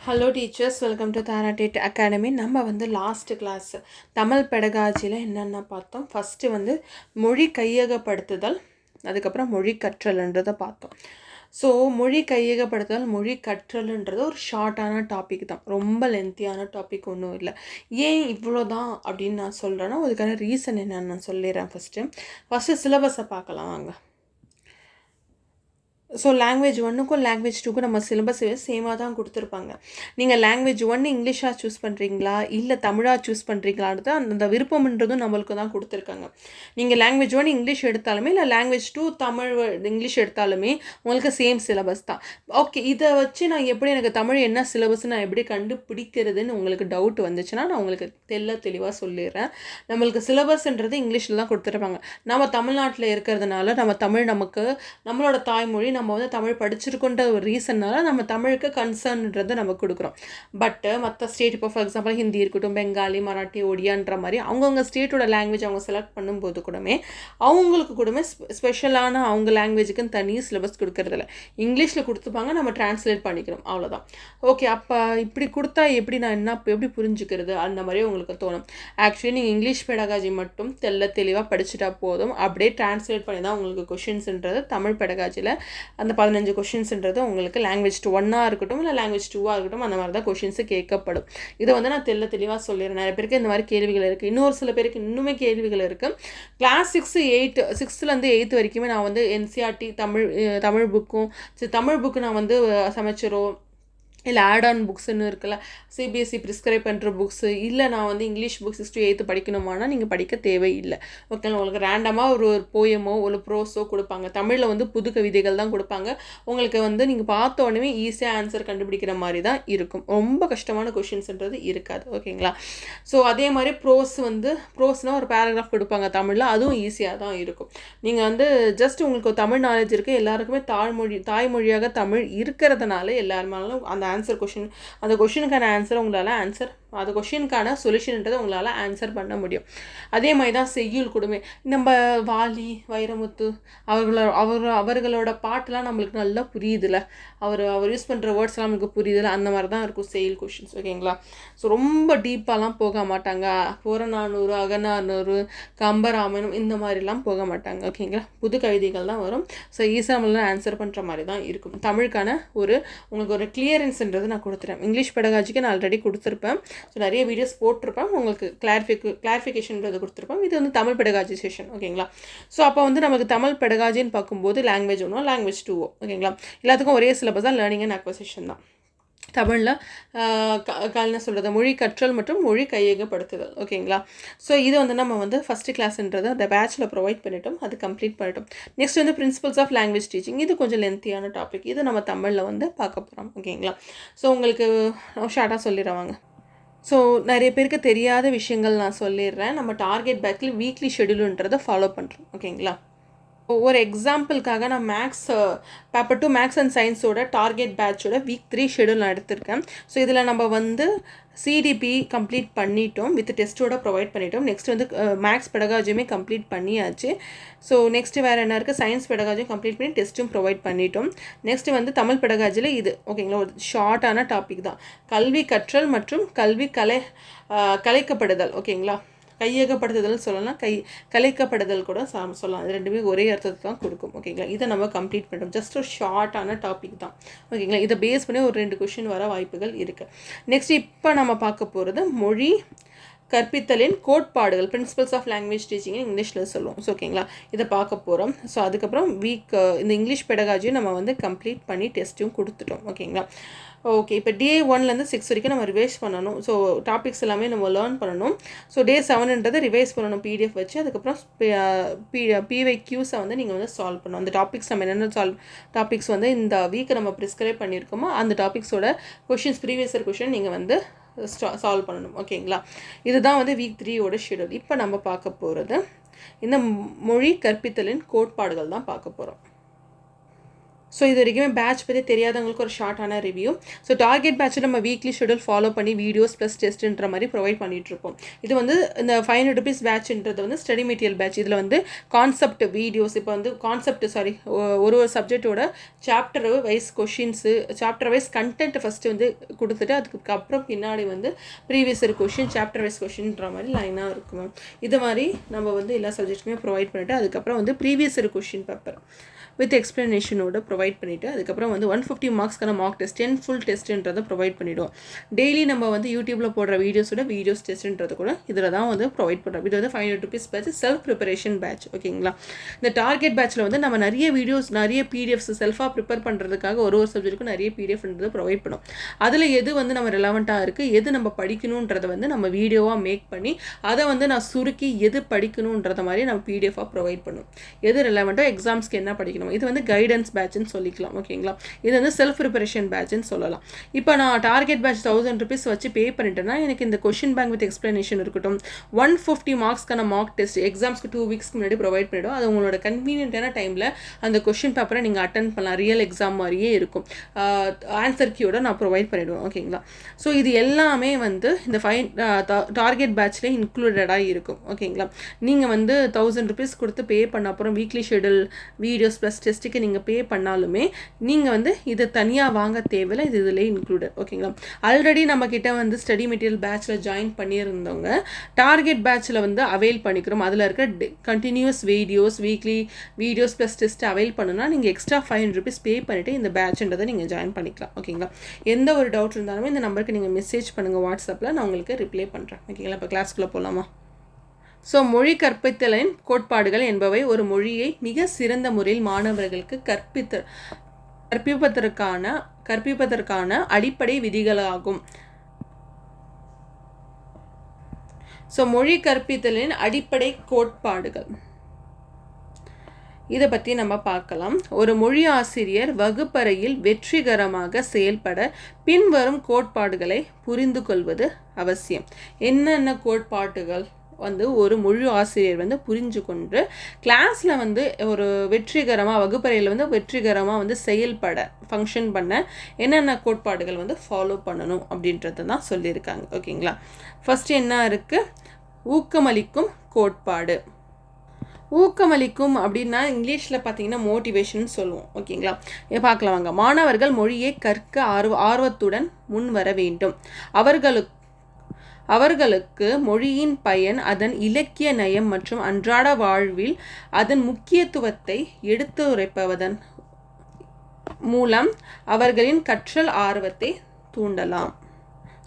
Hello teachers, welcome to தாரா டேட் academy. நம்ம வந்து லாஸ்ட் கிளாஸ் தமிழ் பெடகாஜியில் என்னென்ன பார்த்தோம். ஃபஸ்ட்டு வந்து மொழி கையகப்படுத்துதல், அதுக்கப்புறம் மொழி கற்றல்ன்றதை பார்த்தோம். ஸோ மொழி கையகப்படுத்துதல், மொழி கற்றல்ன்றது ஒரு ஷார்ட்டான டாபிக் தான், ரொம்ப லென்த்தியான டாபிக் ஒன்றும் இல்லை. ஏன் இவ்வளோ தான் அப்படின்னு நான் சொல்கிறேன்னா, அதுக்கான ரீசன் என்னன்னு நான் சொல்லிடுறேன். ஃபஸ்ட்டு சிலபஸை பார்க்கலாம் வாங்க. ஸோ லாங்குவேஜ் 1க்கும் லாங்குவேஜ் 2க்கும் நம்ம சிலபஸ் சேமாக தான் கொடுத்துருப்பாங்க. நீங்கள் லாங்குவேஜ் 1 இங்கிலீஷாக சூஸ் பண்ணுறீங்களா இல்லை தமிழாக சூஸ் பண்ணுறீங்களான்றது அந்த விருப்பம்ன்றதும் நம்மளுக்கு தான் கொடுத்துருக்காங்க. நீங்கள் லாங்குவேஜ் 1 இங்கிலீஷ் எடுத்தாலுமே இல்லை லாங்குவேஜ் 2 தமிழ் இங்கிலீஷ் எடுத்தாலுமே உங்களுக்கு சேம் சிலபஸ் தான். ஓகே, இதை வச்சு நான் எப்படி எனக்கு தமிழ் என்ன சிலபஸ் நான் எப்படி கண்டுபிடிக்கிறதுன்னு உங்களுக்கு டவுட் வந்துச்சுன்னா நான் உங்களுக்கு தெளிவாக சொல்லிடுறேன். நம்மளுக்கு சிலபஸ்ன்றது இங்கிலீஷில் தான் கொடுத்துருப்பாங்க. நம்ம தமிழ்நாட்டில் இருக்கிறதுனால நம்ம தமிழ் நம்மளோட தாய்மொழி, நம்ம வந்து தமிழ் படிச்சிருக்குன்ற ஒரு ரீசன்னால நம்ம தமிழுக்கு கன்சர்ன்ன்றதை நம்ம கொடுக்குறோம். பட்டு மற்ற ஸ்டேட், இப்போ ஃபார் எக்ஸாம்பிள் ஹிந்தி இருக்கட்டும், பெங்காலி, மராட்டி, ஒடியான்ற மாதிரி அவங்கவுங்க ஸ்டேட்டோட லாங்குவேஜ் அவங்க செலக்ட் பண்ணும்போது அவங்களுக்கு ஸ்பெஷலான அவங்க லாங்குவேஜுக்குன்னு தனி சிலபஸ் கொடுக்கறதில்ல. இங்கிலீஷில் கொடுத்துப்பாங்க, நம்ம டிரான்ஸ்லேட் பண்ணிக்கணும், அவ்வளோதான். ஓகே, அப்போ இப்படி கொடுத்தா எப்படி நான் எப்படி புரிஞ்சுக்கிறது அந்த மாதிரி உங்களுக்கு தோணும். ஆக்சுவலி நீங்கள் இங்கிலீஷ் பெடகாஜி மட்டும் தெளிவாக படிச்சுட்டா போதும். அப்படியே டிரான்ஸ்லேட் பண்ணி தான் உங்களுக்கு கொஷின்ஸ்ன்றது தமிழ் பெடகாஜியில் அந்த 15 கொஷின்ஸ்ன்றது உங்களுக்கு லாங்குவேஜ் 1 இருக்கட்டும் இல்லை லாங்குவேஜ் 2 இருக்கட்டும் அந்த மாதிரி தான் கொஷின்ஸு கேட்கப்படும். இதை வந்து நான் தெளிவாக சொல்லிடுறேன். நிறைய பேருக்கு இந்த மாதிரி கேள்விகள் இருக்குது. இன்னொரு சில பேருக்கு இன்னுமே கேள்விகள் இருக்குது. கிளாஸ் 6லேருந்து 8 வரைக்குமே நான் வந்து என்சிஆர்டி தமிழ் புக்கு நான் வந்து சமைச்சிரோ இல்லை ஆட்-ஆன் புக்ஸ்ன்னு இருக்குல்ல, சிபிஎஸ்சி ப்ரிஸ்கிரைப் பண்ணுற புக்ஸு, இல்லை நான் வந்து இங்கிலீஷ் புக் 6 to 8 படிக்கணுமானா நீங்கள் படிக்க தேவையில்லை. ஓகே, உங்களுக்கு ரேண்டமாக ஒரு போயமோ ஒரு ப்ரோஸோ கொடுப்பாங்க. தமிழில் வந்து புது கவிதைகள் தான் கொடுப்பாங்க. உங்களுக்கு வந்து நீங்கள் பார்த்த உடனே ஈஸியாக ஆன்சர் கண்டுபிடிக்கிற மாதிரி தான் இருக்கும். ரொம்ப கஷ்டமான கொஷின்ஸ்ன்றது இருக்காது. ஓகேங்களா? ஸோ அதே மாதிரி ப்ரோஸ்னால் ஒரு பேராகிராஃப் கொடுப்பாங்க தமிழில், அதுவும் ஈஸியாக தான் இருக்கும். நீங்கள் வந்து ஜஸ்ட் உங்களுக்கு தமிழ் நாலேஜ் இருக்குது, எல்லாருக்குமே தாய்மொழியாக தமிழ் இருக்கிறதுனால எல்லாருமாலும் அந்த அந்த கொஷினுக்கான ஆன்சர் உங்களால் அந்த கொஷினுக்கான சொல்யூஷன்ன்றதை உங்களால் ஆன்சர் பண்ண முடியும். அதே மாதிரி தான் செய்யுள் கூடமே. நம்ம வாலி, வைரமுத்து அவர்களோட பாட்டெலாம் நம்மளுக்கு நல்லா புரியுதுல்ல, அவர் யூஸ் பண்ணுற வேர்ட்ஸ்லாம் நம்மளுக்கு புரியுதுல்ல, அந்த மாதிரி தான் இருக்கும் செய்யுள் கொஷின்ஸ். ஓகேங்களா? ஸோ ரொம்ப டீப்பாலாம் போக மாட்டாங்க. புறநானூறு, அகநானூறு, கம்பராமாயணம் இந்த மாதிரிலாம் போக மாட்டாங்க. ஓகேங்களா? புது கவிதைகள் தான் வரும். ஸோ ஈஸியாக நம்மளால் ஆன்சர் பண்ணுற மாதிரி தான் இருக்கும். தமிழுக்கான உங்களுக்கு ஒரு கிளியரன்ஸ்ன்றது நான் கொடுத்துறேன். இங்கிலீஷ் பெடகாஜிக்கு நான் ஆல்ரெடி கொடுத்துருப்பேன். ஸோ நிறைய வீடியோஸ் போட்டிருப்பேன், உங்களுக்கு கிளாரிஃபிகேஷன்றது கொடுத்துருப்பேன். இது வந்து தமிழ் பெடகாஜி செஷன். ஓகேங்களா? ஸோ அப்போ வந்து நமக்கு தமிழ் பெடகாஜின்னு பார்க்கும்போது லாங்குவேஜ் 1 லாங்குவேஜ் 2. ஓகேங்களா? எல்லாத்துக்கும் ஒரே சிலபஸ் தான், லேர்னிங் அண்ட் அக்வசிஷன் தான். தமிழில் என்ன சொல்கிறது, மொழி கற்றல் மற்றும் மொழி கையகப்படுத்துதல். ஓகேங்களா? ஸோ இது வந்து நம்ம வந்து ஃபஸ்ட்டு கிளாஸ்ன்றது அந்த பேட்சில் ப்ரொவைட் பண்ணிட்டோம், அது கம்ப்ளீட் பண்ணிட்டோம். நெக்ஸ்ட் வந்து பிரின்சிபல்ஸ் ஆஃப் லாங்குவேஜ் டீச்சிங். இது கொஞ்சம் லென்த்தியான டாபிக், இது நம்ம தமிழில் வந்து பார்க்க போகிறோம். ஓகேங்களா? ஸோ உங்களுக்கு ஷார்ட்டாக சொல்லிடுவாங்க. ஸோ நிறைய பேருக்கு தெரியாத விஷயங்கள் நான் சொல்லிடுறேன். நம்ம டார்கெட் பேக்கில் வீக்லி ஷெடியூலுன்றதை ஃபாலோ பண்ணுறோம். ஓகேங்களா? ஒரு எக்ஸாம்பிளுக்காக நான் பேப்பர் 2 மேக்ஸ் அண்ட் சயின்ஸோட டார்கெட் பேட்சோட வீக் 3 ஷெடியூல் நான் எடுத்திருக்கேன். ஸோ இதில் நம்ம வந்து சிடிபி கம்ப்ளீட் பண்ணிட்டோம், வித் டெஸ்ட்டோட ப்ரொவைட் பண்ணிட்டோம். நெக்ஸ்ட் வந்து மேக்ஸ் பெடகாஜியுமே கம்ப்ளீட் பண்ணியாச்சு. ஸோ நெக்ஸ்ட்டு வேறு என்ன இருக்குது, சயின்ஸ் பெடகாஜியும் கம்ப்ளீட் பண்ணி டெஸ்ட்டும் ப்ரொவைட் பண்ணிட்டோம். நெக்ஸ்ட்டு வந்து தமிழ் பெடகாஜியில் இது. ஓகேங்களா? ஒரு ஷார்ட்டான டாபிக் தான், கல்வி கற்றல் மற்றும் கல்வி கலைக்கப்படுதல். ஓகேங்களா? கையகப்படுத்துதல் சொல்லலாம், கலைக்கப்படுதல் கூட சொல்லலாம். இது ரெண்டுமே ஒரே அர்த்தத்தை தான் கொடுக்கும். ஓகேங்களா? இதை நம்ம கம்ப்ளீட் பண்ணுறோம். ஜஸ்ட் ஒரு ஷார்ட்டான டாபிக் தான். ஓகேங்களா? இதை பேஸ் பண்ணி ஒரு 2 கொஷின் வர வாய்ப்புகள் இருக்குது. நெக்ஸ்ட் இப்போ நம்ம பார்க்க போகிறது மொழி கற்பித்தலின் கோட்பாடுகள், பிரின்சிபல்ஸ் ஆஃப் லாங்குவேஜ் டீச்சிங் இங்கிலீஷில் சொல்லுவோம். ஸோ ஓகேங்களா? இதை பார்க்க போகிறோம். ஸோ அதுக்கப்புறம் இந்த இங்கிலீஷ் பெடகாஜியும் நம்ம வந்து கம்ப்ளீட் பண்ணி டெஸ்ட்டும் கொடுத்துட்டோம். ஓகேங்களா? ஓகே, இப்போ டே 1லேருந்து 6 வரைக்கும் நம்ம ரிவைஸ் பண்ணணும். ஸோ டாபிக்ஸ் எல்லாமே நம்ம லேர்ன் பண்ணணும். ஸோ டே 7ன்றதை ரிவைஸ் பண்ணணும் பிடிஎஃப் வச்சு. அதுக்கப்புறம் பிவைக்யூஸை வந்து நீங்கள் வந்து சால்வ் பண்ணணும். அந்த டாபிக்ஸ் நம்ம என்னென்ன டாபிக்ஸ் வந்து இந்த வீக்கை நம்ம ப்ரிஸ்கிரைப் பண்ணியிருக்கோமோ அந்த டாபிக்ஸோட கொஷின்ஸ், ப்ரீவியஸ் இயர் கொஷின் நீங்கள் வந்து சால்வ் பண்ணணும். ஓகேங்களா? இதுதான் வந்து வீக் 3யோட ஷெடியூல். இப்போ நம்ம பார்க்க போகிறது இந்த மொழி கற்பித்தலின் கோட்பாடுகள் தான் பார்க்க போகிறோம். ஸோ இது வரைக்குமே பேட்ச் பற்றி தெரியாதவங்களுக்கு ஒரு ஷார்ட்டான ரிவ்யூ. ஸோ டார்கெட் பேட்சில் நம்ம வீக்லி ஷெடியூல் ஃபாலோ பண்ணி வீடியோஸ் ப்ளஸ் டெஸ்ட்டுன்ற மாதிரி ப்ரொவைட் பண்ணிகிட்ருப்போம். இது வந்து இந்த 500 rupees பேட்ச்ன்றது வந்து ஸ்டடி மெட்டீரியல் பேட்ச். இதில் வந்து கான்செப்ட் வீடியோஸ், இப்போ வந்து ஒரு சப்ஜெக்டோட chapter wise questions, chapter wise content first வந்து கொடுத்துட்டு அதுக்கப்புறம் பின்னாடி வந்து previous year question, chapter wise கொஷின்ற மாதிரி லைனாக இருக்கும். இது மாதிரி நம்ம வந்து எல்லா சப்ஜெக்ட்டுமே ப்ரொவைட் பண்ணிவிட்டு அதுக்கப்புறம் வந்து previous year question paper with எக்ஸ்ப்ளனேஷனோட ப்ரொவைட் பண்ணிவிட்டு அதுக்கப்புறம் வந்து 150 மார்க்ஸ்க்கான மார்க் டெஸ்ட் 10 ஃபுல் டெஸ்ட்டுன்றதை ப்ரொவைட் பண்ணிவிடுவோம். டெய்லி நம்ம வந்து யூடியூப்பில் போடுற வீடியோஸ் டெஸ்ட்டுன்றது கூட இதில் தான் வந்து ப்ரொவைட் பண்ணுறோம். இது வந்து 500 rupees batch, self preparation batch. ஓகேங்களா? இந்த டார்கெட் பேட்சில் வந்து நம்ம நிறைய வீடியோஸ், நிறைய பிடிஎஃப்ஸ் செல்ஃபாக ப்ரிப்பேர் பண்ணுறதுக்காக ஒரு சப்ஜெக்ட்டுக்கும் நிறைய பிடிஎஃப்ன்றது ப்ரொவைட் பண்ணும். அதில் எது வந்து நம்ம ரெலவெண்ட்டாக இருக்குது, எது நம்ம படிக்கணுன்றதை வந்து நம்ம வீடியோவாக மேக் பண்ணி அதை வந்து நான் சுருக்கி எது படிக்கணுன்றத மாதிரி நம்ம பிடிஎஃபாக ப்ரொவைட் பண்ணும். எது ரெலவெண்ட்டோ எக்ஸாம்ஸ்க்கு என்ன படிக்கணும், இது வந்து கைடன்ஸ் பேட்ச்னு சொல்லிக்கலாம். ஓகேங்களா? இது வந்து செல்ஃப் ப்ரிப்பரேஷன் பேட்ச்னு சொல்லலாம். இப்போ நான் டார்கெட் பேட்ச் 1000 rupees வச்சு பே பண்ணிட்டேன்னா எனக்கு இந்த கொஷின் பேங்க் வித் எக்ஸ்ப்ளனேஷன் இருக்கட்டும், 150 மார்க்ஸ்க்கான மார்க் டெஸ்ட் எக்ஸாம்ஸ்க்கு 2 வீக்ஸ்க்கு முன்னாடி ப்ரொவைட் பண்ணிவிடும். அது உங்களோட கன்வீனியன்ட்டான டைமில் அந்த கொஷின் பேப்பரை நீங்கள் அட்டன் பண்ணலாம். ரியல் எக்ஸாம் மாதிரியே இருக்கும். ஆன்சர் கீயோட நான் ப்ரொவைட் பண்ணிவிடுவேன். ஓகேங்களா? ஸோ இது எல்லாமே வந்து இந்த டார்கெட் பேட்ச்லேயே இன்க்ளூடடாக இருக்கும். ஓகேங்களா? நீங்கள் வந்து 1000 rupees கொடுத்து பே பண்ண அப்புறம் வீக்லி ஷெடியூல், வீடியோஸ் ப்ளஸ் டெஸ்ட்டுக்கு நீங்கள் பே பண்ணாலுமே நீங்கள் வந்து இது தனியாக வாங்க தேவையில்லை. இது இதில் இன்க்ளூடட். ஓகேங்களா? ஆல்ரெடி நம்மக்கிட்ட வந்து ஸ்டடி மெட்டீரியல் பேட்சில் ஜாயின் பண்ணியிருந்தவங்க டார்கெட் பேட்சில் வந்து அவைல் பண்ணிக்கிறோம். அதில் இருக்க continues weekly videos plus test avail பண்ணுன்னா நீங்கள் எக்ஸ்ட்ரா 500 rupees பே பண்ணிவிட்டு இந்த பேட்ச்ன்றதை நீங்கள் ஜாயின் பண்ணிக்கலாம். ஓகேங்களா? எந்த ஒரு டவுட் இருந்தாலுமே இந்த நம்பருக்கு நீங்கள் மெசேஜ் பண்ணுங்கள் வாட்ஸ்அப்பில், நான் உங்களுக்கு ரிப்ளை பண்ணுறேன். ஓகேங்களா? இப்போ கிளாஸ்க்குள்ளே போகலாமா? ஸோ மொழி கற்பித்தலின் கோட்பாடுகள் என்பவை ஒரு மொழியை மிக சிறந்த முறையில் மாணவர்களுக்கு கற்பிப்பதற்கான அடிப்படை விதிகளாகும். ஸோ மொழி கற்பித்தலின் அடிப்படை கோட்பாடுகள் இதை பற்றி நம்ம பார்க்கலாம். ஒரு மொழி ஆசிரியர் வகுப்பறையில் வெற்றிகரமாக செயல்பட பின்வரும் கோட்பாடுகளை புரிந்து கொள்வது அவசியம். என்னென்ன கோட்பாடுகள் வந்து ஒரு மொழி ஆசிரியர் வந்து புரிஞ்சு கொண்டு கிளாஸில் வந்து ஒரு வெற்றிகரமாக வகுப்பறையில் வந்து வெற்றிகரமாக வந்து செயல்பட ஃபங்க்ஷன் பண்ண என்னென்ன கோட்பாடுகள் வந்து ஃபாலோ பண்ணணும் அப்படின்றது தான் சொல்லியிருக்காங்க. ஓகேங்களா? ஃபஸ்ட்டு என்ன இருக்குது? ஊக்கமளிக்கும் கோட்பாடு. ஊக்கமளிக்கும் அப்படின்னா இங்கிலீஷில் பார்த்தீங்கன்னா மோட்டிவேஷன் சொல்லுவோம். ஓகேங்களா? பார்க்கலாம் வாங்க. மாணவர்கள் மொழியை கற்க ஆர்வத்துடன் முன் வர வேண்டும். அவர்களுக்கு மொழியின் பயன், அதன் இலக்கிய நயம் மற்றும் அன்றாட வாழ்வில் அதன் முக்கியத்துவத்தை எடுத்துரைப்பதன் மூலம் அவர்களின் கற்றல் ஆர்வத்தை தூண்டலாம்.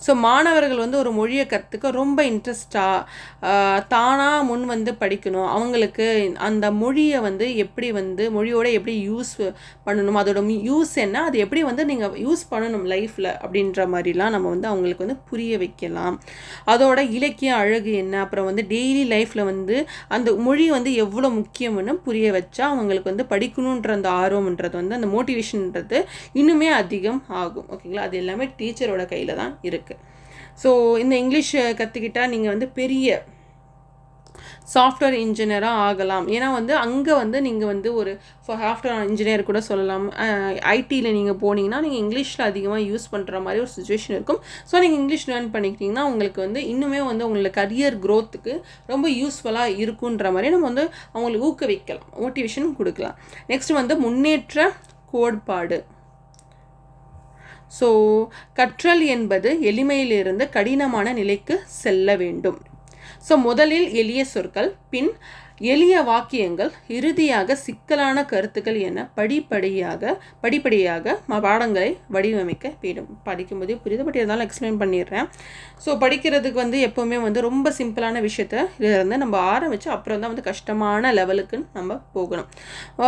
ஸோ மாணவர்கள் வந்து ஒரு மொழியை கற்றுக்க ரொம்ப இன்ட்ரெஸ்டாக தானாக முன் வந்து படிக்கணும். அவங்களுக்கு அந்த மொழியை வந்து எப்படி வந்து மொழியோட எப்படி யூஸ் பண்ணணும், அதோட யூஸ் என்ன, அது எப்படி வந்து நீங்கள் யூஸ் பண்ணணும் லைஃப்பில் அப்படின்ற மாதிரிலாம் நம்ம வந்து அவங்களுக்கு வந்து புரிய வைக்கலாம். அதோட இலக்கிய அழகு என்ன, அப்புறம் வந்து டெய்லி லைஃப்பில் வந்து அந்த மொழி வந்து எவ்வளோ முக்கியம்னு புரிய வச்சா அவங்களுக்கு வந்து படிக்கணுன்ற அந்த ஆர்வம்ன்றது வந்து அந்த மோட்டிவேஷன்ன்றது இன்னுமே அதிகம் ஆகும். ஓகேங்களா? அது எல்லாமே டீச்சரோட கையில் தான் இருக்குது. ஸோ இந்த இங்கிலீஷ் கற்றுக்கிட்டால் நீங்கள் வந்து பெரிய சாஃப்ட்வேர் இன்ஜினியராக ஆகலாம். ஏன்னா வந்து அங்கே வந்து நீங்கள் வந்து ஒரு சாஃப்ட்வேர் இன்ஜினியர் கூட சொல்லலாம். ஐடியில் நீங்கள் போனீங்கன்னா நீங்கள் இங்கிலீஷில் அதிகமாக யூஸ் பண்ணுற மாதிரி ஒரு சுச்சுவேஷன் இருக்கும். ஸோ நீங்கள் இங்கிலீஷ் லேர்ன் பண்ணிக்கிட்டிங்கன்னா உங்களுக்கு வந்து இன்னுமே வந்து உங்களோட கரியர் க்ரோத்துக்கு ரொம்ப யூஸ்ஃபுல்லாக இருக்குன்ற மாதிரி நம்ம வந்து அவங்களுக்கு ஊக்குவிக்கலாம், மோட்டிவேஷன் கொடுக்கலாம். நெக்ஸ்ட் வந்து முன்னேற்ற கோட்பாடு. ஸோ கற்றல் என்பது எளிமையிலிருந்து கடினமான நிலைக்கு செல்ல வேண்டும். ஸோ முதலில் எளிய சொற்கள், பின் எளிய வாக்கியங்கள், இறுதியாக சிக்கலான கருத்துக்கள் என படிப்படியாக பாடங்களை வடிவமைக்க வேண்டும். படிக்கும்போதே புரியுது, பட் இருந்தாலும் எக்ஸ்பிளைன் பண்ணிடுறேன். ஸோ படிக்கிறதுக்கு வந்து எப்போவுமே வந்து ரொம்ப சிம்பிளான விஷயத்த இருந்து நம்ம ஆரம்பித்து அப்புறம் தான் வந்து கஷ்டமான லெவலுக்கு நம்ம போகணும்.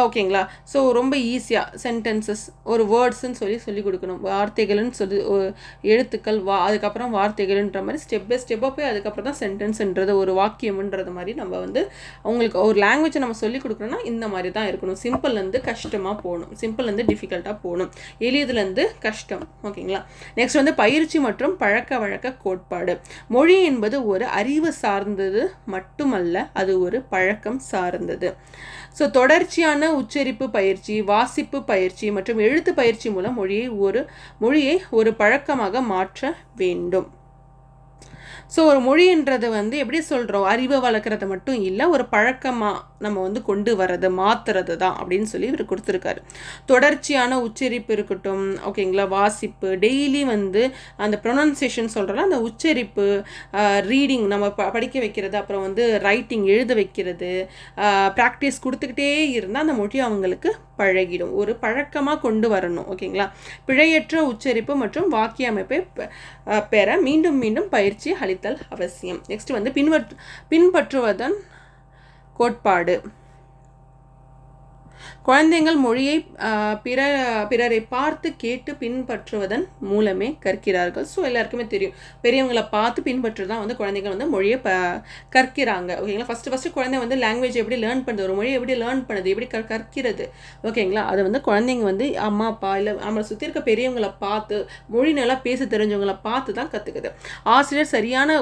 ஓகேங்களா? ஸோ ரொம்ப ஈஸியாக சென்டென்சஸ், ஒரு வேர்ட்ஸுன்னு சொல்லி கொடுக்கணும். வார்த்தைகள்னு சொல்லி எழுத்துக்கள், அதுக்கப்புறம் வார்த்தைகள்ன்ற மாதிரி ஸ்டெப் பை ஸ்டெப்பாக போய் அதுக்கப்புறம் தான் சென்டென்ஸ்ன்றது ஒரு வாக்கியம்ன்றது மாதிரி நம்ம வந்து அவங்க உங்களுக்கு ஒரு லாங்குவேஜை நம்ம சொல்லிக் கொடுக்குறோன்னா இந்த மாதிரி தான் இருக்கணும். சிம்பிள்லேருந்து கஷ்டமாக போகணும், சிம்பிள்லேருந்து டிஃபிகல்ட்டாக போகணும், எளியதுலேருந்து கஷ்டம். ஓகேங்களா. நெக்ஸ்ட் வந்து பயிற்சி மற்றும் பழக்க வழக்க கோட்பாடு. மொழி என்பது ஒரு அறிவு சார்ந்தது மட்டுமல்ல, அது ஒரு பழக்கம் சார்ந்தது. ஸோ தொடர்ச்சியான உச்சரிப்பு பயிற்சி, வாசிப்பு பயிற்சி மற்றும் எழுத்து பயிற்சி மூலம் மொழியை ஒரு பழக்கமாக மாற்ற வேண்டும். ஸோ ஒரு மொழின்றது வந்து எப்படி சொல்கிறோம், அறிவை வளர்க்குறது மட்டும் இல்லை, ஒரு பழக்கமாக நம்ம வந்து கொண்டு வர்றது, மாற்றுறது தான் அப்படின்னு சொல்லி இவர் கொடுத்துருக்காரு. தொடர்ச்சியான உச்சரிப்பு இருக்கட்டும், ஓகேங்களா, வாசிப்பு, டெய்லி வந்து அந்த ப்ரொனன்சியேஷன் சொல்கிறோம்ல, அந்த உச்சரிப்பு, ரீடிங் நம்ம படிக்க வைக்கிறது, அப்புறம் வந்து ரைட்டிங் எழுத வைக்கிறது, ப்ராக்டிஸ் கொடுத்துக்கிட்டே இருந்தால் அந்த மொழி அவங்களுக்கு பழகிடும், ஒரு பழக்கமாக கொண்டு வரணும். ஓகேங்களா. பிழையற்ற உச்சரிப்பு மற்றும் வாக்கிய அமைப்பை பெற மீண்டும் மீண்டும் பயிற்சி அளித்தல் அவசியம். நெக்ஸ்ட் வந்து பின்பற்றுவதன் கோட்பாடு. குழந்தைகள் மொழியை பிறரை பார்த்து கேட்டு பின்பற்றுவதன் மூலமே கற்கிறார்கள். ஸோ எல்லாருக்குமே தெரியும், பெரியவங்களை பார்த்து பின்பற்று தான் வந்து குழந்தைகள் வந்து மொழியை கற்கிறாங்க. ஓகேங்களா. ஃபஸ்ட்டு குழந்தை வந்து லாங்குவேஜ் எப்படி லேர்ன் பண்ணுது, ஒரு மொழி எப்படி லேர்ன் பண்ணுது, எப்படி கற்கிறது. ஓகேங்களா. அது வந்து குழந்தைங்க வந்து அம்மா அப்பா இல்லை நம்மளை சுற்றி இருக்க பெரியவங்களை பார்த்து, மொழி நல்லா பேச தெரிஞ்சவங்களை பார்த்து தான் கற்றுக்குது. ஆசிரியர் சரியான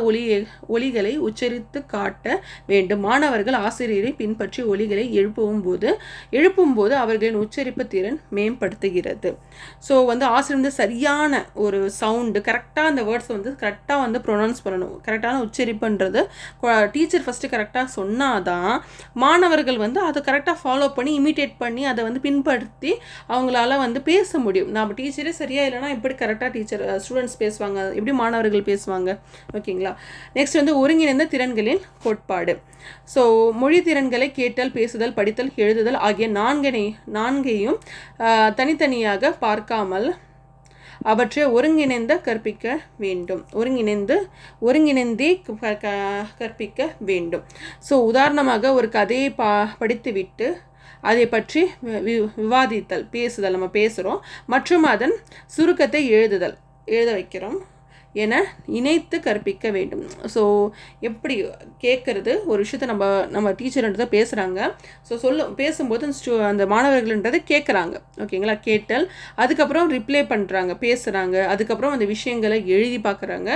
ஒலிகளை உச்சரித்து காட்ட வேண்டும். மாணவர்கள் ஆசிரியரை பின்பற்றி ஒலிகளை எழுப்பும்போது அவர்களின் உச்சரிப்பு திறன் மேம்படுத்துகிறது. ஸோ வந்து ஆசிரியர் வந்து சரியான ஒரு சவுண்டு, கரெக்டாக அந்த வேர்ட்ஸ் வந்து கரெக்டாக வந்து ப்ரொனவுன்ஸ் பண்ணணும். கரெக்டான உச்சரிப்புன்றது டீச்சர் ஃபஸ்ட்டு கரெக்டாக சொன்னாதான் மாணவர்கள் வந்து அதை கரெக்டாக ஃபாலோ பண்ணி இமிட்டேட் பண்ணி அதை வந்து பின்படுத்தி அவங்களால வந்து பேச முடியும். நம்ம டீச்சரே சரியாக இல்லைனா எப்படி கரெக்டாக ஸ்டூடெண்ட்ஸ் பேசுவாங்க, எப்படி மாணவர்கள் பேசுவாங்க. ஓகேங்களா. நெக்ஸ்ட் வந்து ஒருங்கிணைந்த திறன்களின் கோட்பாடு. ஸோ மொழி திறன்களை கேட்டல், பேசுதல், படித்தல், எழுதுதல் ஆகிய நான்கையும் தனித்தனியாக பார்க்காமல் அவற்றை ஒருங்கிணைந்தே கற்பிக்க வேண்டும். ஸோ உதாரணமாக ஒரு கதையை படித்துவிட்டு அதை பற்றி விவாதித்தல், பேசுதல், நம்ம பேசுகிறோம், மற்றும் அதன் சுருக்கத்தை எழுத வைக்கிறோம் என இணைத்து கற்பிக்க வேண்டும். ஸோ எப்படி கேட்குறது, ஒரு விஷயத்தை நம்ம டீச்சர்ன்றதை பேசுகிறாங்க, ஸோ பேசும்போது அந்த மாணவர்கள்ன்றதை கேட்குறாங்க. ஓகேங்களா. கேட்டல், அதுக்கப்புறம் ரிப்ளை பண்ணுறாங்க, பேசுகிறாங்க, அதுக்கப்புறம் அந்த விஷயங்களை எழுதி பார்க்குறாங்க,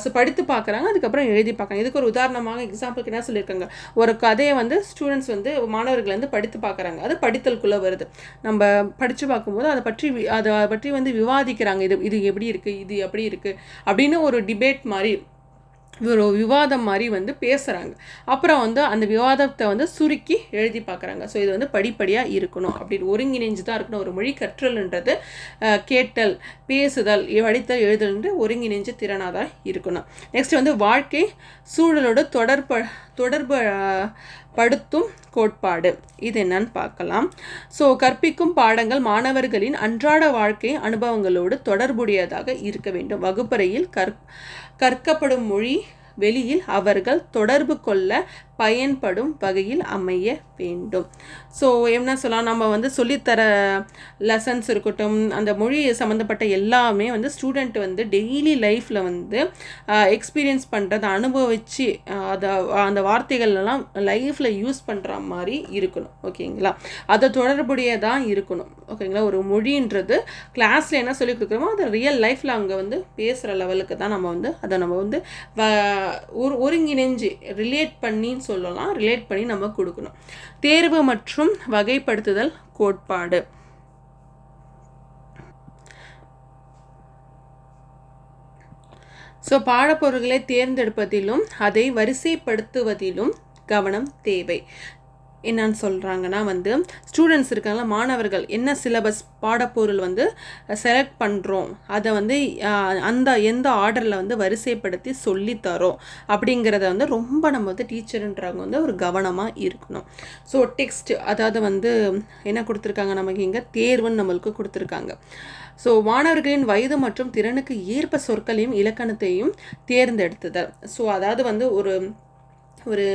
ஸோ படித்து பார்க்குறாங்க, அதுக்கப்புறம் எழுதி பார்க்குறாங்க. இதுக்கு ஒரு உதாரணமாக எக்ஸாம்பிளுக்கு என்ன சொல்லியிருக்காங்க, ஒரு கதையை வந்து ஸ்டூடெண்ட்ஸ் வந்து மாணவர்கள் வந்து படித்து பார்க்குறாங்க, அது படித்தலுக்குள்ளே வருது. நம்ம படித்து பார்க்கும்போது அதை பற்றி வந்து விவாதிக்கிறாங்க, இது எப்படி இருக்குது, இது எப்படி இருக்குது அப்படின்னு ஒரு டிபேட் மாதிரி, ஒரு விவாதம் மாதிரி வந்து பேசுகிறாங்க. அப்புறம் வந்து அந்த விவாதத்தை வந்து சுருக்கி எழுதி பார்க்குறாங்க. ஸோ இது வந்து படிப்படியாக இருக்கணும், அப்படி ஒருங்கிணைஞ்சு தான் இருக்கணும். ஒரு மொழி கற்றல்ன்றது கேட்டல், பேசுதல், படித்தல், எழுதல்ன்ற ஒருங்கிணைஞ்ச திறனாக தான் இருக்கணும். நெக்ஸ்ட் வந்து வாழ்க்கை சூழலோடு தொடர்பு படுத்தும் கோட்பாடு. இது என்னன்னு பார்க்கலாம். ஸோ கற்பிக்கும் பாடங்கள் மாணவர்களின் அன்றாட வாழ்க்கை அனுபவங்களோடு தொடர்புடையதாக இருக்க வேண்டும். வகுப்பறையில் கற்கப்படும் மொழி வெளியில் அவர்கள் தொடர்பு கொள்ள பயன்படும் வகையில் அமைய வேண்டும். ஸோ என்ன சொல்லலாம், நம்ம வந்து சொல்லித்தர லெசன்ஸ் இருக்கட்டும், அந்த மொழி சம்மந்தப்பட்ட எல்லாமே வந்து ஸ்டூடெண்ட் வந்து டெய்லி லைஃப்பில் வந்து எக்ஸ்பீரியன்ஸ் பண்ணுறதை அனுபவித்து அந்த வார்த்தைகள்லாம் லைஃப்பில் யூஸ் பண்ணுற மாதிரி இருக்கணும். ஓகேங்களா. அதை தொடர்புடையதாக இருக்கணும். ஓகேங்களா. ஒரு மொழின்றது கிளாஸில் என்ன சொல்லி கொடுக்குறோமோ அதை ரியல் லைஃப்பில் அங்கே வந்து பேசுகிற லெவலுக்கு தான் நம்ம வந்து ஒருங்கிணைஞ்சு ரிலேட் பண்ணி நம்ம கொடுக்கணும். தேர்வு மற்றும் வகைப்படுத்துதல் கோட்பாடு. ஸோ பாடப்பொருட்களை தேர்ந்தெடுப்பதிலும் அதை வரிசைப்படுத்துவதிலும் கவனம் தேவை. என்னன்னு சொல்கிறாங்கன்னா வந்து ஸ்டூடெண்ட்ஸ் இருக்காங்களா, மாணவர்கள் என்ன சிலபஸ் பாடப்பொருள் வந்து செலக்ட் பண்ணுறோம், அதை வந்து எந்த ஆர்டரில் வந்து வரிசைப்படுத்தி சொல்லித்தரோம் அப்படிங்கிறத வந்து ரொம்ப நம்ம வந்து டீச்சருன்றவங்க வந்து ஒரு கவனமாக இருக்கணும். ஸோ டெக்ஸ்ட், அதாவது வந்து என்ன கொடுத்துருக்காங்க நமக்கு இங்கே, தேர்வுன்னு நம்மளுக்கு கொடுத்துருக்காங்க. ஸோ மாணவர்களின் வயது மற்றும் திறனுக்கு ஏற்ப சொற்களையும் இலக்கணத்தையும் தேர்ந்தெடுத்துதல். ஸோ அதாவது வந்து ஒரு ஒரு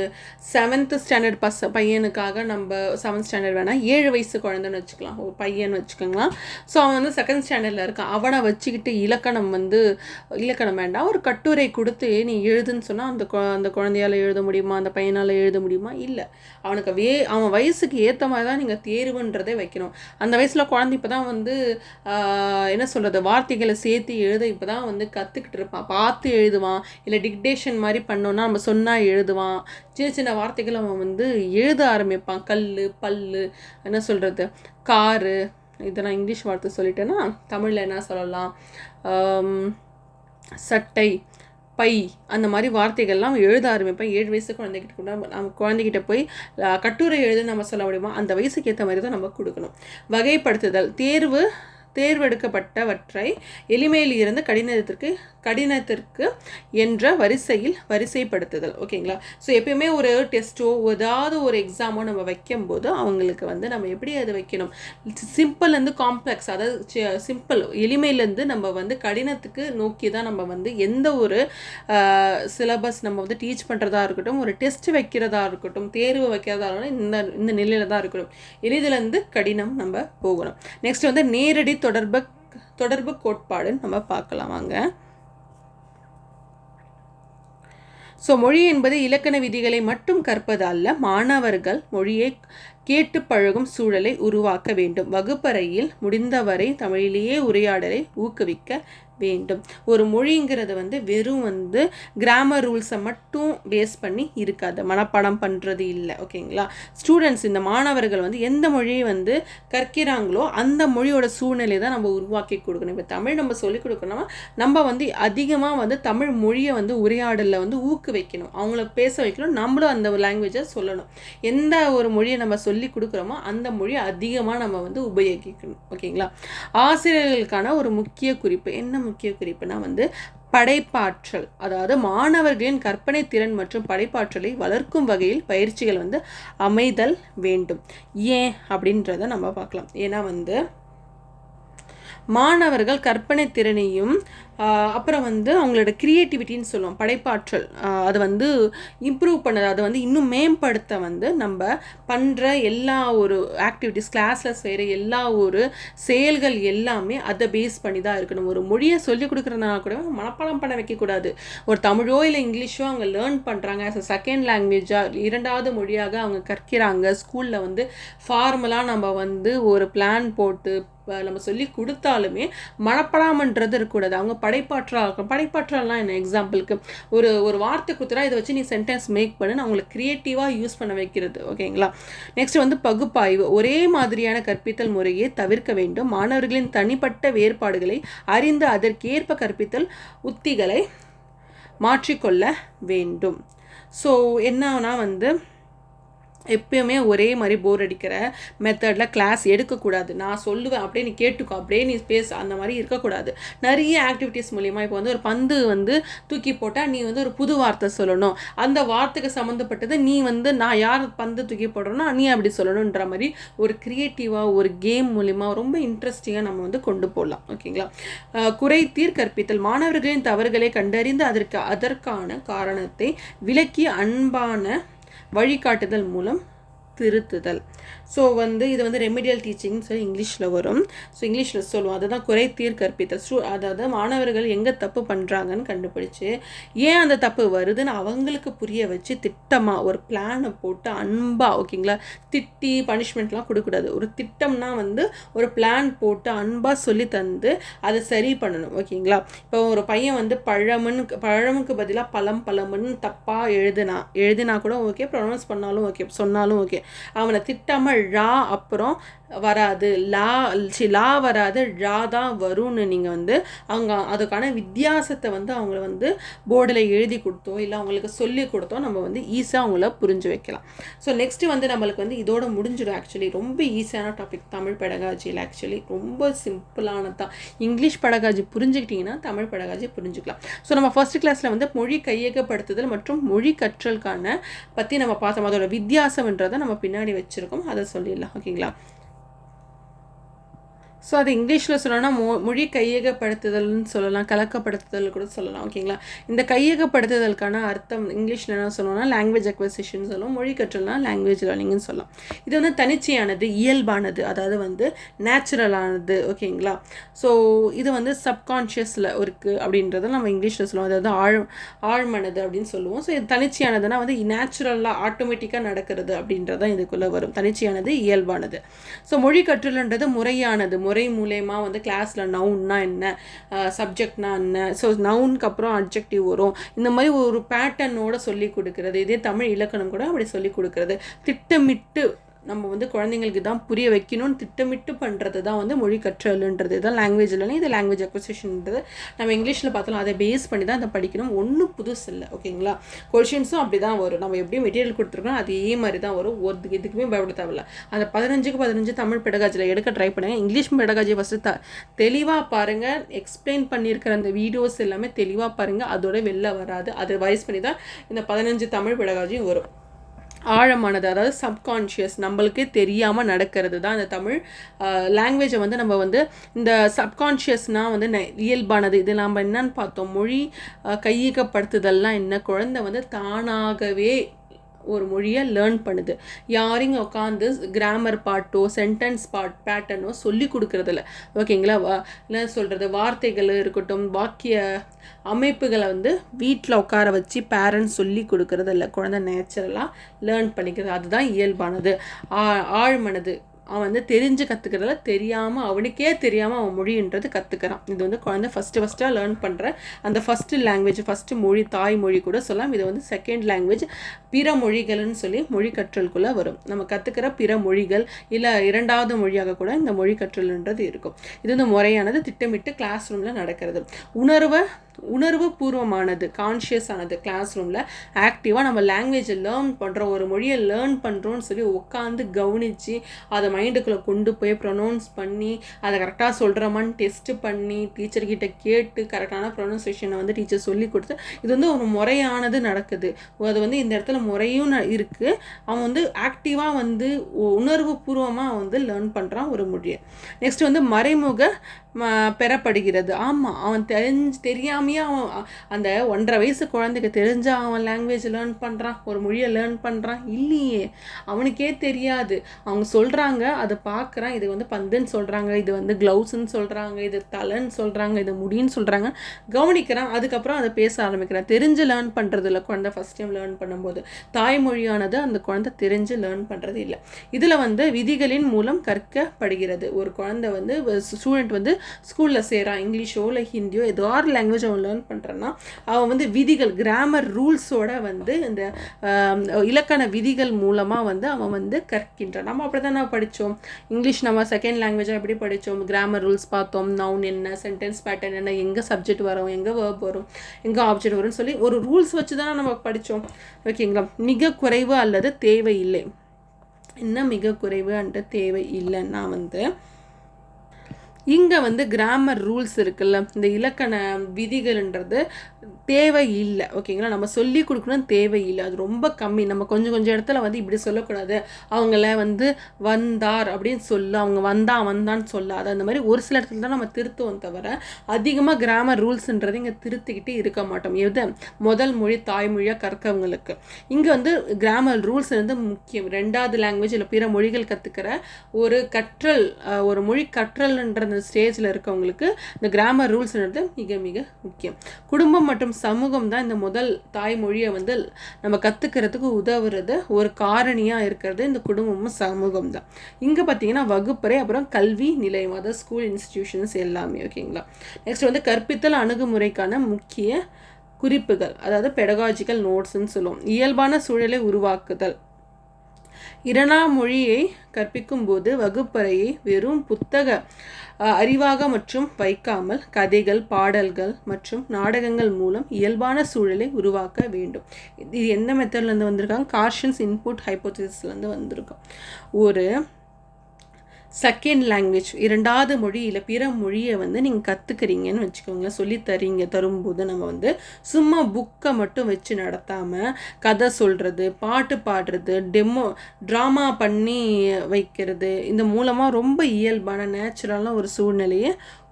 7th ஸ்டாண்டர்ட் பையனுக்காக நம்ம 7th ஸ்டாண்டர்ட் வேணால் 7 வயசு குழந்தைன்னு வச்சுக்கலாம், ஒரு பையன் வச்சுக்கோங்களா. ஸோ அவன் வந்து 2nd ஸ்டாண்டர்டில் இருக்கான். அவனை வச்சுக்கிட்டு இலக்கணம் வேண்டாம், ஒரு கட்டுரை கொடுத்து நீ எழுதுன்னு சொன்னால் அந்த குழந்தையால் எழுத முடியுமா, அந்த பையனால் எழுத முடியுமா? இல்லை. அவனுக்கு அவன் வயசுக்கு ஏற்ற மாதிரி தான் நீங்கள் தேர்வுன்றதே வைக்கணும். அந்த வயசில் குழந்தை இப்போ தான் வந்து என்ன சொல்கிறது, வார்த்தைகளை சேர்த்து எழுத இப்போ தான் வந்து கற்றுக்கிட்டு இருப்பான். பார்த்து எழுதுவான், இல்லை டிக்டேஷன் மாதிரி பண்ணோன்னா நம்ம சொன்னால் எழுதுவான். சின்ன சின்ன வார்த்தைகள் அவன் வந்து எழுத ஆரம்பிப்பான். கல், பல்லு, என்ன சொல்கிறது, காரு, இதை நான் இங்கிலீஷ் வார்த்தை சொல்லிட்டேன்னா தமிழில் என்ன சொல்லலாம், சட்டை, பை, அந்த மாதிரி வார்த்தைகள்லாம் எழுத ஆரம்பிப்பேன். 7 வயசு குழந்தைகிட்ட கூட நம்ம குழந்தைகிட்ட போய் கட்டுரை எழுத நம்ம சொல்ல முடியுமா, அந்த வயசுக்கு ஏற்ற மாதிரி தான் நம்ம கொடுக்கணும். வகைப்படுத்துதல், தேர்வெடுக்கப்பட்டவற்றை எளிமையில் இருந்து கடினத்திற்கு என்ற வரிசைப்படுத்துதல். ஓகேங்களா. ஸோ எப்பயுமே ஒரு டெஸ்ட்டோ ஏதாவது ஒரு எக்ஸாமோ நம்ம வைக்கும்போது அவங்களுக்கு வந்து நம்ம எப்படி அதை வைக்கணும், சிம்பிள்லேருந்து காம்ப்ளெக்ஸ், அதாவது சிம்பிள் எளிமையிலேருந்து நம்ம வந்து கடினத்துக்கு நோக்கி தான் நம்ம வந்து எந்த ஒரு சிலபஸ் நம்ம வந்து டீச் பண்ணுறதா இருக்கட்டும், ஒரு டெஸ்ட் வைக்கிறதா இருக்கட்டும், தேர்வு வைக்கிறதா இருக்கட்டும், இந்த நிலையில் தான் இருக்கணும். எளிதிலேருந்து கடினம் நம்ம போகணும். நெக்ஸ்ட் வந்து நேரடி தொடர்பு கோட்பாடுன்னு நம்ம பார்க்கலாம் வாங்க. ஸோ மொழி என்பது இலக்கண விதிகளை மட்டும் கற்பது அல்ல, மாணவர்கள் மொழியை கேட்டு பழகும் சூழலை உருவாக்க வேண்டும். வகுப்பறையில் முடிந்தவரை தமிழிலேயே உரையாடலை ஊக்குவிக்க வேண்டும். ஒரு மொழிங்கிறது வந்து வெறும் வந்து கிராமர் ரூல்ஸை மட்டும் பேஸ் பண்ணி இருக்காது, மனப்பாடம் பண்ணுறது இல்லை. ஓகேங்களா. ஸ்டூடெண்ட்ஸ், இந்த மாணவர்கள் வந்து எந்த மொழியை வந்து கற்கிறாங்களோ அந்த மொழியோட சூழ்நிலை தான் நம்ம உருவாக்கி கொடுக்கணும். இப்போ தமிழ் நம்ம சொல்லிக் கொடுக்கணும்னா நம்ம வந்து அதிகமாக வந்து தமிழ் மொழியை வந்து உரையாடலில் வந்து ஊக்குவிக்கணும், அவங்கள பேச வைக்கணும், நம்மளும் அந்த லாங்குவேஜை சொல்லணும். எந்த ஒரு மொழியை நம்ம சொல்லி கொடுக்குறோமோ அந்த மொழியை அதிகமாக நம்ம வந்து உபயோகிக்கணும். ஓகேங்களா. ஆசிரியர்களுக்கான ஒரு முக்கிய குறிப்பு, என்ன முக்கிய குறிப்புனா வந்து படைப்பாற்றல், அதாவது மாணவர்களின் கற்பனை திறன் மற்றும் படைப்பாற்றலை வளர்க்கும் வகையில் பயிற்சிகள் வந்து அமைதல் வேண்டும். ஏன் அப்படின்றத நம்ம பார்க்கலாம். ஏன்னா வந்து மாணவர்கள் கற்பனை திறனையும் அப்புறம் வந்து அவங்களோட க்ரியேட்டிவிட்டின்னு சொல்லுவோம், படைப்பாற்றல், அதை வந்து இம்ப்ரூவ் பண்ணது, அதை வந்து இன்னும் மேம்படுத்த வந்து நம்ம பண்ணுற எல்லா ஒரு ஆக்டிவிட்டீஸ், கிளாஸில் செய்கிற எல்லா ஒரு செயல்கள் எல்லாமே அதை பேஸ் பண்ணி தான் இருக்கணும். ஒரு மொழியை சொல்லிக் கொடுக்குறதுனா கூட மனப்பாடம் பண்ண வைக்கக்கூடாது. ஒரு தமிழோ இல்லை இங்கிலீஷோ அவங்க லேர்ன் பண்ணுறாங்க, ஆஸ் அ செகண்ட் லாங்குவேஜாக 2வது மொழியாக அவங்க கற்கிறாங்க. ஸ்கூலில் வந்து ஃபார்மலாக நம்ம வந்து ஒரு பிளான் போட்டு நம்ம சொல்லி கொடுத்தாலுமே மனப்படாமன்றது இருக்கக்கூடாது. அவங்க படைப்பாற்றலாக இருக்கும். படைப்பாற்றலாம் என்ன, எக்ஸாம்பிளுக்கு ஒரு வார்த்தை கொடுத்துட்டா இதை வச்சு நீ சென்டென்ஸ் மேக் பண்ணு, அவங்களுக்கு க்ரியேட்டிவாக யூஸ் பண்ண வைக்கிறது. ஓகேங்களா. நெக்ஸ்ட் வந்து பகுப்பாய்வு, ஒரே மாதிரியான கற்பித்தல் முறையை தவிர்க்க வேண்டும். மாணவர்களின் தனிப்பட்ட வேறுபாடுகளை அறிந்து அதற்கேற்ப கற்பித்தல் உத்திகளை மாற்றிக்கொள்ள வேண்டும். ஸோ என்னன்னா வந்து எப்பயுமே ஒரே மாதிரி போர் அடிக்கிற மெத்தடில் கிளாஸ் எடுக்கக்கூடாது. நான் சொல்லுவேன் அப்படியே நீ கேட்டுக்கோ, அப்படியே நீ பேச, அந்த மாதிரி இருக்கக்கூடாது. நிறைய ஆக்டிவிட்டீஸ் மூலிமா, இப்போ வந்து ஒரு பந்து வந்து தூக்கி போட்டால் நீ வந்து ஒரு புது வார்த்தை சொல்லணும், அந்த வார்த்தைக்கு சம்மந்தப்பட்டது நீ வந்து நான் யார் பந்து தூக்கி போடுறோன்னா நீ அப்படி சொல்லணுன்ற மாதிரி ஒரு க்ரியேட்டிவாக ஒரு கேம் மூலிமா ரொம்ப இன்ட்ரெஸ்டிங்காக நம்ம வந்து கொண்டு போகலாம். ஓகேங்களா. குறைதீர் கற்பித்தல், மாணவர்களின் தவறுகளை கண்டறிந்து அதற்கான காரணத்தை விளக்கி அன்பான வழிகாட்டுதல் மூலம் திருத்துதல். ஸோ வந்து இது வந்து ரெமிடியல் டீச்சிங்னு சொல்லி இங்கிலீஷில் வரும். ஸோ இங்கிலீஷில் சொல்லுவோம், அதுதான் குறைதீர் கற்பித்தல். அதாவது மாணவர்கள் எங்கே தப்பு பண்ணுறாங்கன்னு கண்டுபிடிச்சு ஏன் அந்த தப்பு வருதுன்னு அவங்களுக்கு புரிய வச்சு திட்டமாக ஒரு பிளானை போட்டு அன்பாக, ஓகேங்களா, திட்டி பனிஷ்மெண்ட்லாம் கொடுக்கக்கூடாது. ஒரு திட்டம்னா வந்து ஒரு பிளான் போட்டு அன்பாக சொல்லி தந்து அதை சரி பண்ணணும். ஓகேங்களா. இப்போ ஒரு பையன் வந்து பழமுக்கு பதிலாக பழம்னு தப்பாக எழுதினா கூட ஓகே, ப்ரொனவுன்ஸ் பண்ணாலும் ஓகே, சொன்னாலும் ஓகே, அவனை திட்டாமல் ரா அப்புறம் வராது, லா வராது, ரா தான் வரும்னு நீங்கள் வந்து அவங்க அதுக்கான வித்தியாசத்தை வந்து அவங்கள வந்து போர்டில் எழுதி கொடுத்தோ இல்லை அவங்களுக்கு சொல்லி கொடுத்தோ நம்ம வந்து ஈஸியாக அவங்கள புரிஞ்சு வைக்கலாம். ஸோ நெக்ஸ்ட்டு வந்து நம்மளுக்கு வந்து இதோட முடிஞ்சிடும். ஆக்சுவலி ரொம்ப ஈஸியான டாபிக் தமிழ் பெடகாஜியில். ஆக்சுவலி ரொம்ப சிம்பிளானது தான். இங்கிலீஷ் பெடகாஜி புரிஞ்சுக்கிட்டிங்கன்னா தமிழ் பெடகாஜி புரிஞ்சுக்கலாம். ஸோ நம்ம ஃபர்ஸ்ட் கிளாஸில் வந்து மொழி கையகப்படுத்துதல் மற்றும் மொழி கற்றலுக்கான பற்றி நம்ம பார்த்தோம். அதோட வித்தியாசம்ன்றதை நம்ம பின்னாடி வச்சுருக்கோம், அதை சொல்லிடலாம். ஓகேங்களா. ஸோ அது இங்கிலீஷில் சொல்லணும்னா மொழி கையகப்படுத்துதல்னு சொல்லலாம், கலக்கப்படுத்துதல் கூட சொல்லலாம். ஓகேங்களா? இந்த கையகப்படுத்துதலுக்கான அர்த்தம் இங்கிலீஷில் என்ன சொல்லணும்னா லாங்குவேஜ் அக்வசிஷன் சொல்லுவோம், மொழி கற்றல்னா லாங்குவேஜ் லேர்னிங்னு சொல்லலாம். இது வந்து தனிச்சையானது, இயல்பானது, அதாவது வந்து நேச்சுரலானது. ஓகேங்களா? ஸோ இது வந்து சப்கான்ஷியஸில் இருக்குது அப்படின்றத நம்ம இங்கிலீஷில் சொல்லுவோம், அதாவது ஆழ்மனது அப்படின்னு சொல்லுவோம். ஸோ இது தனிச்சையானதுன்னா வந்து நேச்சுரலாக ஆட்டோமேட்டிக்காக நடக்கிறது அப்படின்றதான் இதுக்குள்ளே வரும். தனிச்சையானது, இயல்பானது. ஸோ மொழி கற்றல்ன்றது முறையானது, முறை மூலயமா வந்து கிளாஸில் நவுன்னா என்ன, சப்ஜெக்ட்னா என்ன, ஸோ நவுனுக்கு அப்புறம் அட்ஜெக்டிவ் வரும், இந்த மாதிரி ஒரு பேட்டர்னோட சொல்லி கொடுக்குறது. இதே தமிழ் இலக்கணம் கூட அப்படி சொல்லி கொடுக்குறது. திட்டமிட்டு நம்ம வந்து குழந்தைங்களுக்கு தான் புரிய வைக்கணும்னு திட்டமிட்டு பண்ணுறது தான் வந்து மொழி கற்றல்ன்றது. தான் லாங்குவேஜ் இல்லைன்னா இது லாங்குவேஜ் அக்வசிஷன்ன்றது. நம்ம இங்கிலீஷில் பார்த்தாலும் அதை பேஸ் பண்ணி தான் அதை படிக்கணும், ஒன்றும் புதுசு இல்லை. ஓகேங்களா? கொஷின்ஸும் அப்படி தான் வரும், நம்ம எப்படி மெட்டீரியல் கொடுத்துருக்கோம் அதே மாதிரி தான் வரும், ஒரு இதுக்குமே பயப்பட தேவையில்ல. அந்த 15க்கு 15 தமிழ் பெடகாஜியில் எடுக்க ட்ரை பண்ணுங்கள். இங்கிலீஷ் பெடகாஜி ஃபஸ்ட்டு தெளிவாக பாருங்கள், எக்ஸ்பிளைன் பண்ணியிருக்கிற அந்த வீடியோஸ் எல்லாமே தெளிவாக பாருங்கள், அதோட வெளில வராது. அதை வைஸ் பண்ணி தான் இந்த 15 தமிழ் பெடகாஜியும் வரும். ஆழமானது, அதாவது சப்கான்ஷியஸ், நம்மளுக்கே தெரியாமல் நடக்கிறது தான் இந்த தமிழ் லாங்குவேஜை வந்து நம்ம வந்து இந்த சப்கான்ஷியஸ்னால் வந்து இயல்பானது. இது நம்ம என்னன்னு பார்த்தோம், மொழி கையகப்படுத்துதல்லாம் என்ன, குழந்தை வந்து தானாகவே ஒரு மொழியை லேர்ன் பண்ணுது. யாரையும் உட்காந்து கிராமர் பாட்டோ சென்டென்ஸ் பேட்டர்னோ சொல்லி கொடுக்குறதில்ல. ஓகேங்களா? என்ன சொல்கிறது, வார்த்தைகள் இருக்கட்டும், வாக்கிய அமைப்புகளை வந்து வீட்டில் உட்கார வச்சு பேரண்ட்ஸ் சொல்லி கொடுக்குறது இல்லை. குழந்தை நேச்சுரலாக லேர்ன் பண்ணிக்கிறது, அதுதான் இயல்பானது. ஆழ்மனது, அவன் வந்து தெரிஞ்சு கற்றுக்கிறதுல தெரியாமல், அவனுக்கே தெரியாமல் அவன் மொழின்றது கற்றுக்கிறான். இது வந்து குழந்தை ஃபஸ்ட்டாக லேர்ன் பண்ணுற அந்த ஃபஸ்ட்டு லாங்குவேஜ், ஃபஸ்ட்டு மொழி, தாய்மொழி கூட சொல்லலாம். இது வந்து செகண்ட் லாங்குவேஜ், பிற மொழிகள்னு சொல்லி மொழி கற்றலுக்குள்ளே வரும். நம்ம கற்றுக்கிற பிற மொழிகள் இல்லை இரண்டாவது மொழியாக கூட இந்த மொழி கற்றல்ன்றது இருக்கும். இது வந்து முறையானது, திட்டமிட்டு கிளாஸ் ரூமில் நடக்கிறது. உணர்வு பூர்வமானது, கான்ஷியஸ் ஆனது, கிளாஸ் ரூமில் ஆக்டிவாக நம்ம லாங்குவேஜை லேர்ன் பண்ணுறோம், ஒரு மொழியை லேர்ன் பண்ணுறோன்னு சொல்லி உட்காந்து கவனித்து அதை மைண்டுக்குள்ளே கொண்டு போய் ப்ரொனவுன்ஸ் பண்ணி அதை கரெக்டாக சொல்கிறோமான்னு டெஸ்ட்டு பண்ணி டீச்சர்கிட்ட கேட்டு கரெக்டான ப்ரொனவுன்சேஷனை வந்து டீச்சர் சொல்லி கொடுத்து இது வந்து ஒரு முறையானது நடக்குது. அது வந்து இந்த இடத்துல முறையும் இருக்குது. அவன் வந்து ஆக்டிவாக வந்து உணர்வு பூர்வமாக வந்து லேர்ன் பண்ணுறான் ஒரு மொழியை. நெக்ஸ்ட் வந்து மறைமுக பெறப்படுகிறது. ஆமாம், அவன் தெரியாமையே அவன் அந்த 1.5 வயசு குழந்தைக்கு தெரிஞ்சா அவன் லாங்குவேஜ் லேர்ன் பண்ணுறான், ஒரு மொழியை லேர்ன் பண்ணுறான்? இல்லையே, அவனுக்கே தெரியாது. அவங்க சொல்கிறாங்க, அதை பார்க்குறான், இது வந்து பந்துன்னு சொல்கிறாங்க, இது வந்து க்ளவுஸ்ன்னு சொல்கிறாங்க, இது தலைன்னு சொல்கிறாங்க, இது முடின்னு சொல்கிறாங்க, கவனிக்கிறான். அதுக்கப்புறம் அதை பேச ஆரம்பிக்கிறான். தெரிஞ்சு லேர்ன் பண்ணுறது இல்லை குழந்தை ஃபஸ்ட் டைம் லேர்ன் பண்ணும்போது. தாய்மொழியானது அந்த குழந்தை தெரிஞ்சு லேர்ன் பண்ணுறது இல்லை. இதில் வந்து விதிகளின் மூலம் கற்கப்படுகிறது. ஒரு குழந்தை வந்து ஸ்டூடெண்ட் வந்து ஸ்கூலில் சேரான், இங்கிலீஷோ இல்லை ஹிந்தியோ ஏதோ ஒரு லாங்குவேஜ் அவன் லேர்ன் பண்ணுறான்னா அவன் வந்து விதிகள், கிராமர் ரூல்ஸோட வந்து இந்த இலக்கண விதிகள் மூலமாக வந்து அவன் வந்து கற்கின்றான். நம்ம அப்படி தான் நான் படித்தோம் இங்கிலீஷ், நம்ம செகண்ட் லாங்குவேஜாக எப்படி படித்தோம், கிராமர் ரூல்ஸ் பார்த்தோம், நவுன் என்ன, சென்டென்ஸ் பேட்டர்ன் என்ன, எங்கே சப்ஜெக்ட் வரும், எங்கே வேர்ப் வரும், எங்கே ஆப்ஜெக்ட் வரும்னு சொல்லி ஒரு ரூல்ஸ் வச்சு தான் நம்ம படித்தோம். ஓகேங்களா? மிக குறைவு அல்லது தேவை இல்லை. என்ன மிக குறைவு அன்ற தேவை இல்லைன்னா வந்து இங்கே வந்து கிராமர் ரூல்ஸ் இருக்குல்ல, இந்த இலக்கண விதிகள்ன்றது தேவை இல்லை. ஓகேங்களா? நம்ம சொல்லி கொடுக்கணும் தேவை இல்லை, அது ரொம்ப கம்மி. நம்ம கொஞ்சம் இடத்துல வந்து இப்படி சொல்லக்கூடாது, அவங்கள வந்து வந்தார் அப்படின்னு சொல்ல, அவங்க வந்தான்னு சொல்லாது, அந்த மாதிரி ஒரு சில இடத்துல தான் நம்ம திருத்துவோம் தவிர அதிகமாக கிராமர் ரூல்ஸ்ன்றது இங்கே திருத்திக்கிட்டு இருக்க மாட்டோம். எது முதல் மொழி தாய்மொழியாக கற்கவங்களுக்கு இங்கே வந்து கிராமர் ரூல்ஸ் வந்து முக்கியம். 2வது லாங்குவேஜ் இல்லை பிற மொழிகள் கற்றுக்கிற ஒரு கற்றல், ஒரு மொழி கற்றல்ன்ற ஸ்டேஜில் இருக்கவங்களுக்கு இந்த கிராமர் ரூல்ஸ்ன்றது மிக மிக முக்கியம். குடும்பம் மற்றும் சமூகம் தான் இந்த முதல் தாய்மொழியை வந்து நம்ம கற்றுக்கிறதுக்கு உதவுறது ஒரு காரணியாக இருக்கிறது இந்த குடும்பமும் சமூகம் தான். இங்கே பார்த்தீங்கன்னா வகுப்பறை, அப்புறம் கல்வி நிலையம், அதாவது ஸ்கூல் இன்ஸ்டிடியூஷன்ஸ் எல்லாமே. ஓகேங்களா? நெக்ஸ்ட் வந்து கற்பித்தல் அணுகுமுறைக்கான முக்கிய குறிப்புகள், அதாவது பெடகாஜிக்கல் நோட்ஸ்ன்னு சொல்லுவோம். இயல்பான சூழலை உருவாக்குதல். 2ஆம் மொழியை கற்பிக்கும் போது வகுப்பறையை வெறும் புத்தக அறிவாக மற்றும் வைக்காமல் கதைகள், பாடல்கள் மற்றும் நாடகங்கள் மூலம் இயல்பான சூழலை உருவாக்க வேண்டும். இது எந்த மெத்தட்லேருந்து வந்திருக்காங்க? கார்ஷன்ஸ் இன்புட் ஹைப்போதீசிஸ்லேருந்து வந்திருக்கோம். ஒரு செகண்ட் லாங்குவேஜ், இரண்டாவது மொழி இல்லை பிற மொழியை வந்து நீங்கள் கற்றுக்குறீங்கன்னு வச்சுக்கோங்களேன். சொல்லி தரும்போது நம்ம வந்து சும்மா புக்கை மட்டும் வச்சு நடத்தாமல் கதை சொல்கிறது, பாட்டு பாடுறது, ட்ராமா பண்ணி வைக்கிறது, இந்த மூலமாக ரொம்ப இயல்பான நேச்சுரலான ஒரு சூழ்நிலையை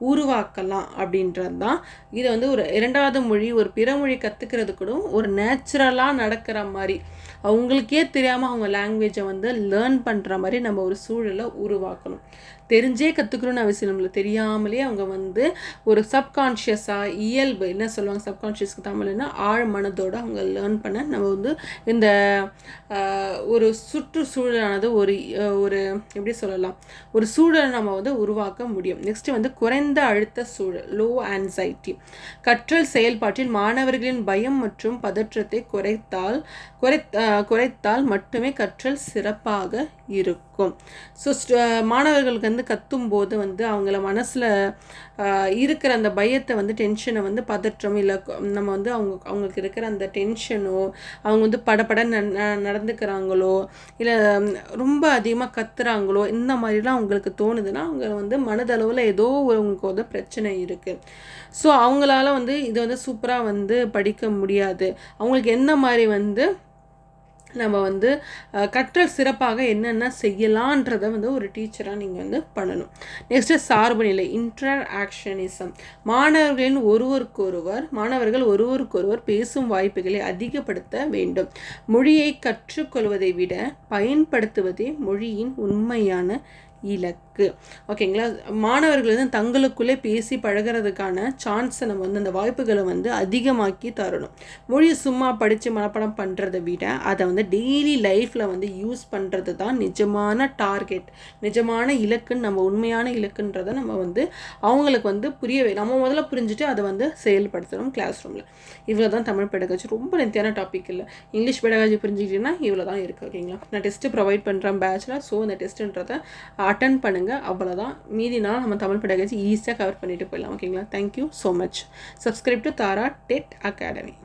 உருவாக்கலாம் அப்படின்றது தான். இது வந்து ஒரு இரண்டாவது மொழி ஒரு பிற மொழி கற்றுக்கிறது கூட ஒரு நேச்சுரலாக நடக்கிற மாதிரி, அவங்களுக்கே தெரியாமல் அவங்க லாங்குவேஜை வந்து லேர்ன் பண்ணுற மாதிரி நம்ம ஒரு சூழலை உருவாக்கணும். தெரிஞ்சே கற்றுக்கணும்னு அவசியம் இல்லை, தெரியாமலே அவங்க வந்து ஒரு சப்கான்ஷியஸாக இயல்பு என்ன சொல்லுவாங்க, சப்கான்ஷியஸ்க்கு தமிழ்னா ஆழ் மனதோடு அவங்க லேர்ன் பண்ண நம்ம வந்து இந்த ஒரு சுற்றுச்சூழலானது ஒரு ஒரு எப்படி சொல்லலாம், ஒரு சூழலை நம்ம வந்து உருவாக்க முடியும். நெக்ஸ்ட்டு வந்து குறைந்த அழுத்த சூழல், லோ ஆன்சைட்டி. கற்றல் செயல்பாட்டில் மாணவர்களின் பயம் மற்றும் பதற்றத்தை குறைத்தால் மட்டுமே கற்றல் சிறப்பாக இருக்கும். ஸோ மாணவர்களுக்கு வந்து கற்றும்போது வந்து அவங்கள மனசில் இருக்கிற அந்த பயத்தை வந்து டென்ஷனை வந்து பதற்றம் இல்லை நம்ம வந்து அவங்களுக்கு இருக்கிற அந்த டென்ஷனோ அவங்க வந்து படப்பட நடந்துக்கிறாங்களோ இல்லை ரொம்ப அதிகமாக கத்துறாங்களோ இந்த மாதிரிலாம் அவங்களுக்கு தோணுதுன்னா அவங்க வந்து மனதளவில் ஏதோ அவங்களுக்கு வந்து பிரச்சனை இருக்குது. ஸோ அவங்களால வந்து இது வந்து சூப்பராக வந்து படிக்க முடியாது. அவங்களுக்கு என்ன மாதிரி வந்து நம்ம வந்து கற்றல் சிறப்பாக என்னென்ன செய்யலான்றதை வந்து ஒரு டீச்சராக நீங்கள் வந்து பண்ணணும். நெக்ஸ்ட்டு சார்பு நிலை, இன்டராக்ஷனிசம். மாணவர்கள் ஒருவருக்கொருவர் பேசும் வாய்ப்புகளை அதிகப்படுத்த வேண்டும். மொழியை கற்றுக்கொள்வதை விட பயன்படுத்துவதே மொழியின் உண்மையான இலக்கு. ஓகேங்களா? மாணவர்கள் வந்து தங்களுக்குள்ளே பேசி பழகிறதுக்கான சான்ஸை நம்ம வந்து அந்த வாய்ப்புகளை வந்து அதிகமாக்கி தரணும். மொழியை சும்மா படித்து மனப்பாடம் பண்ணுறதை விட அதை வந்து டெய்லி லைஃப்பில் வந்து யூஸ் பண்ணுறது தான் நிஜமான டார்கெட், நிஜமான இலக்குன்னு, நம்ம உண்மையான இலக்குன்றதை நம்ம வந்து அவங்களுக்கு வந்து நம்ம முதல்ல புரிஞ்சுட்டு அதை வந்து செயல்படுத்தணும் கிளாஸ் ரூமில். இவ்வளோ தான் தமிழ் பெடகாஜி. ரொம்ப நித்தியான டாபிக் இல்லை. இங்கிலீஷ் பெடகாஜி புரிஞ்சுக்கிட்டீங்கன்னா இவ்வளோ தான் இருக்குது. ஓகேங்களா? நான் டெஸ்ட்டு ப்ரொவைட் பண்ணுறேன் பேட்சில். ஸோ அந்த டெஸ்ட்டுன்றதை அட்டன் பண்ணுங்கள். அவ்வளோதான். மீதி நாள் நம்ம தமிழ் பெடகாஜி ஈஸியாக கவர் பண்ணிட்டு போயிடலாம். ஓகேங்களா? Thank you so much. Subscribe to Tara TET academy.